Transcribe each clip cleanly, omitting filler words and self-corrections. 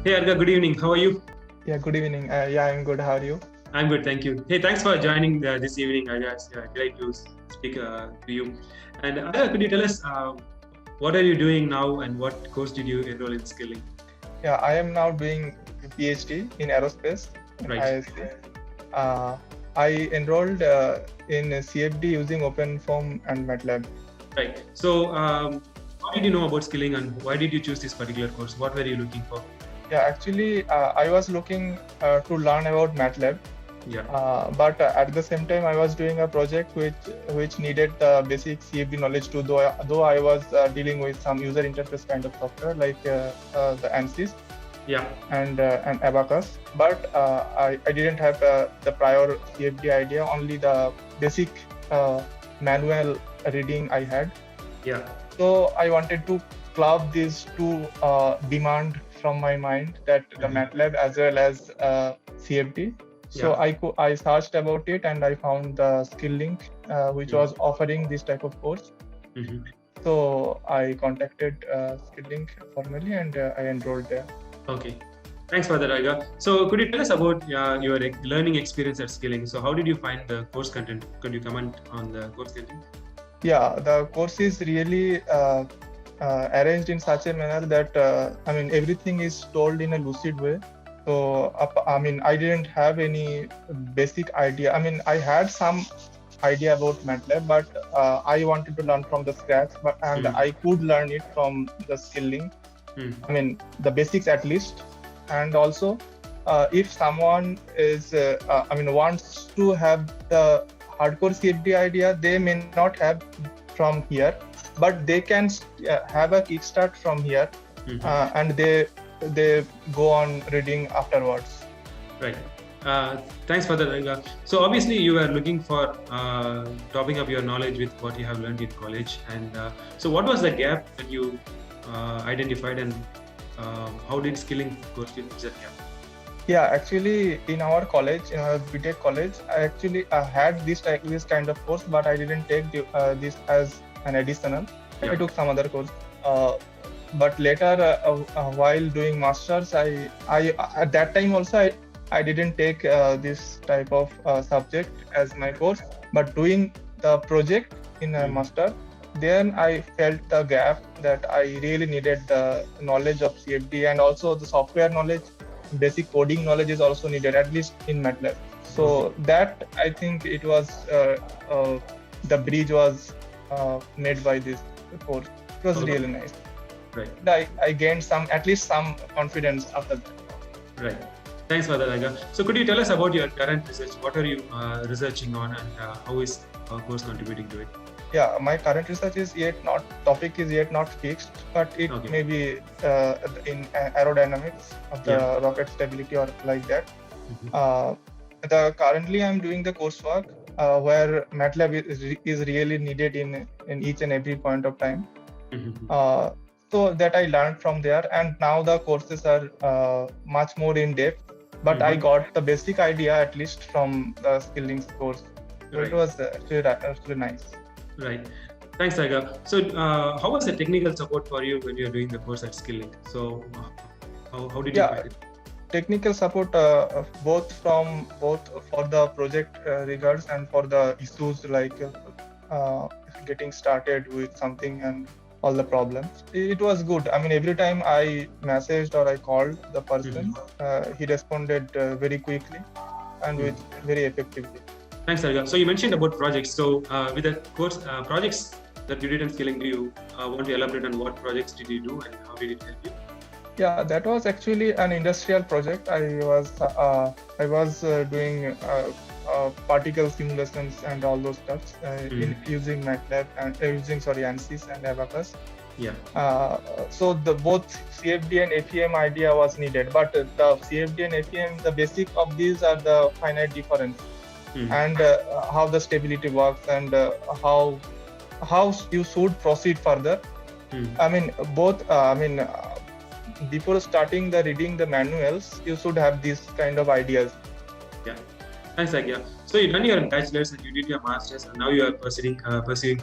Hey Arga, good evening. How are you? Yeah, good evening. Yeah, I'm good. How are you? I'm good, thank you. Hey, thanks for joining this evening. It's great to speak to you. And Arga, could you tell us what are you doing now and what course did you enroll in skilling? Yeah, I am now doing PhD in aerospace in Right, ISC. Uh, I enrolled in CFD using OpenFOAM and MATLAB. right. So, how did you know about skilling and why did you choose this particular course? What were you looking for? Yeah, actually, I was looking to learn about MATLAB, Yeah, but at the same time, I was doing a project which needed the basic CFD knowledge too. Though I was dealing with some user interface kind of software like the ANSYS yeah, and Abacus, but I didn't have the prior CFD idea. Only the basic manual reading I had. yeah, So I wanted to club these two demand from my mind, that the Mhm. MATLAB as well as CFD. So yeah. I searched about it and I found the Skill-Link, which Mhm. was offering this type of course. Mhm. So I contacted Skill-Link formally and I enrolled there. Okay. Thanks for that, Arga. So, could you tell us about your learning experience at skilling? So, how did you find the course content? Could you comment on the course content? Yeah, the course is really arranged in such a manner that I mean everything is told in a lucid way. So I mean I didn't have any basic idea. I mean I had some idea about MATLAB, but I wanted to learn from the scratch. And Mm. I could learn it from the Skilling. Mm. I mean the basics at least. And also, if someone is I mean wants to have the hardcore CFD idea, they may not have from here, but they can have a kickstart from here, Mhm. and they go on reading afterwards. Right. Thanks for that, Ranga. So obviously you are looking for topping up your knowledge with what you have learned in college. And so what was the gap that you identified, and how did skilling course fill that gap? Yeah, actually, in our college, in our BTech college, I actually had this kind of course, but I didn't take this as an additional. I Yeah. took some other course. Uh, but later, while doing masters, I at that time also I didn't take this type of subject as my course. But doing the project in a Mm. master, then I felt the gap that I really needed the knowledge of CFD and also the software knowledge. Basic coding knowledge is also needed, at least in MATLAB. Okay. So that I think it was the bridge was made by this course. It was Okay. really nice. Right. I gained some, at least some confidence after that. Right. Thanks for that, Ranga. So could you tell us about your current research? What are you researching on, and how is our course contributing to it? Yeah, my current research is yet not fixed, but it Okay. may be in aerodynamics of the Yeah. rocket stability or like that. Mhm. Uh, the currently I'm doing the coursework where MATLAB is really needed in each and every point of time. Mhm. Uh, so that I learned from there, and now the courses are much more in depth. But I Mhm. got the basic idea at least from the Skilling course. So it Right. was actually nice. Right. Thanks, Saga. So, how was the technical support for you when you were doing the course at Skilling? So, how did you Yeah, find it? technical support both for the project regards and for the issues like getting started with something and all the problems. It was good. I mean, every time I messaged or I called the person, Mhm. he responded very quickly and Mm. with very effectively. Thanks, Saga. So, you mentioned about projects. So, with the course projects that you did in Skilling, do you want to elaborate on what projects did you do and how did it help you? Yeah, that was actually an industrial project. I was doing particle simulations and all those stuff in Mm. using MATLAB and using ANSYS and Abacus. Yeah. So the both CFD and FEM idea was needed, but the CFD and FEM, the basic of these are the finite difference Mm. and how the stability works and how you should proceed further. Mm. I mean, both. Before starting the reading the manuals, you should have these kind of ideas. Yeah. Thanks, Agya. So you done your bachelor's and you did your master's, and now you are pursuing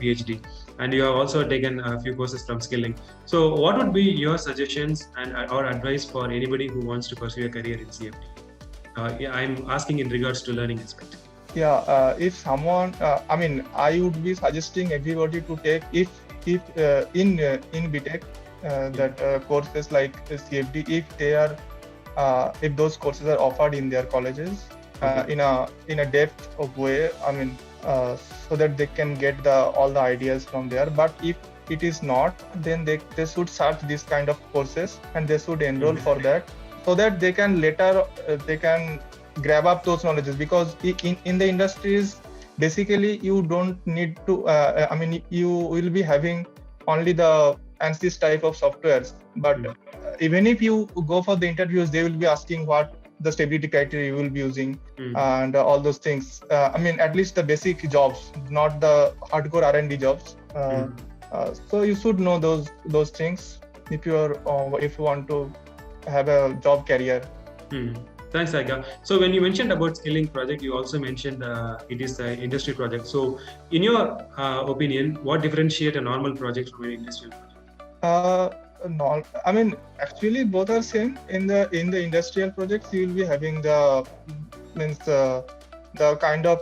PhD. and you have also taken a few courses from Skilling. So, what would be your suggestions and or advice for anybody who wants to pursue a career in CFD? Yeah, I'm asking in regards to learning aspect. Yeah, if someone, I mean, I would be suggesting everybody to take if in BTech that courses like CFD, if they are if those courses are offered in their colleges in a depth of way, I mean, so that they can get all the ideas from there. But if it is not, then they should search this kind of courses and they should enroll for that, so that they can later they can grab up those knowledges, because in the industries basically you don't need to I mean, you will be having only the ANSYS type of softwares, but even if you go for the interviews, they will be asking what the stability criteria you will be using and all those things. I mean, at least the basic jobs, not the hardcore R&D jobs. So you should know those things if you want to have a job career. Thanks, Saika. So when you mentioned about Skilling project, you also mentioned it is an industry project. So in your opinion, what differentiate a normal project from an industrial project? No, I mean, actually both are same. In the industrial projects, you will be having the kind of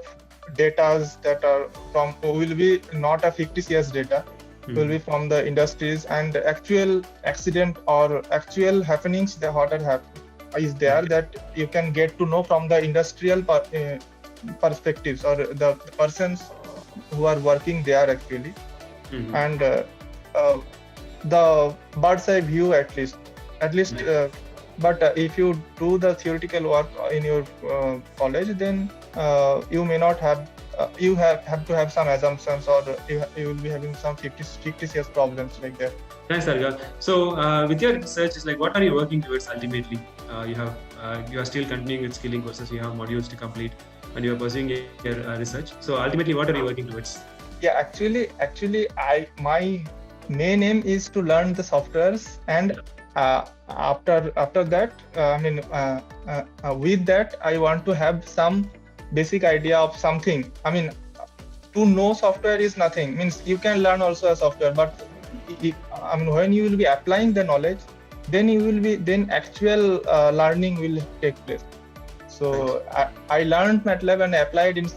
datas that are from, will be not a fictitious data, will be from the industries, and actual accident or actual happenings that what are happening is there, that you can get to know from the industrial perspectives, or the persons who are working there actually, and the bird's eye view at least. But if you do the theoretical work in your college, then you may not have you have to have some assumptions, or you will be having some fictitious problems like that. Thanks, Sarga. So with your research, it's like, what are you working towards ultimately? You are still continuing with Skilling courses. You have modules to complete, and you are pursuing your research. So ultimately, what are you working towards? Yeah, actually, my main aim is to learn the softwares, and after that, with that, I want to have some basic idea of something. I mean, to know software is nothing. Means you can learn also a software, but when you will be applying the knowledge, then actual learning will take place. So I learned MATLAB and applied in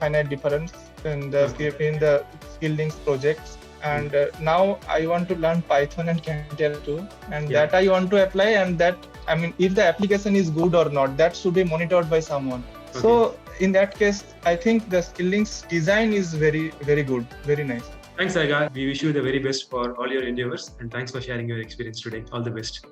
finite difference in the Skilling projects, and now I want to learn Python and CATIA too, and that I want to apply, and that, I mean, if the application is good or not, that should be monitored by someone. So in that case, I think the Skilling's design is very, very good, very nice. Thanks, Saga. We wish you the very best for all your endeavors, and thanks for sharing your experience today. All the best.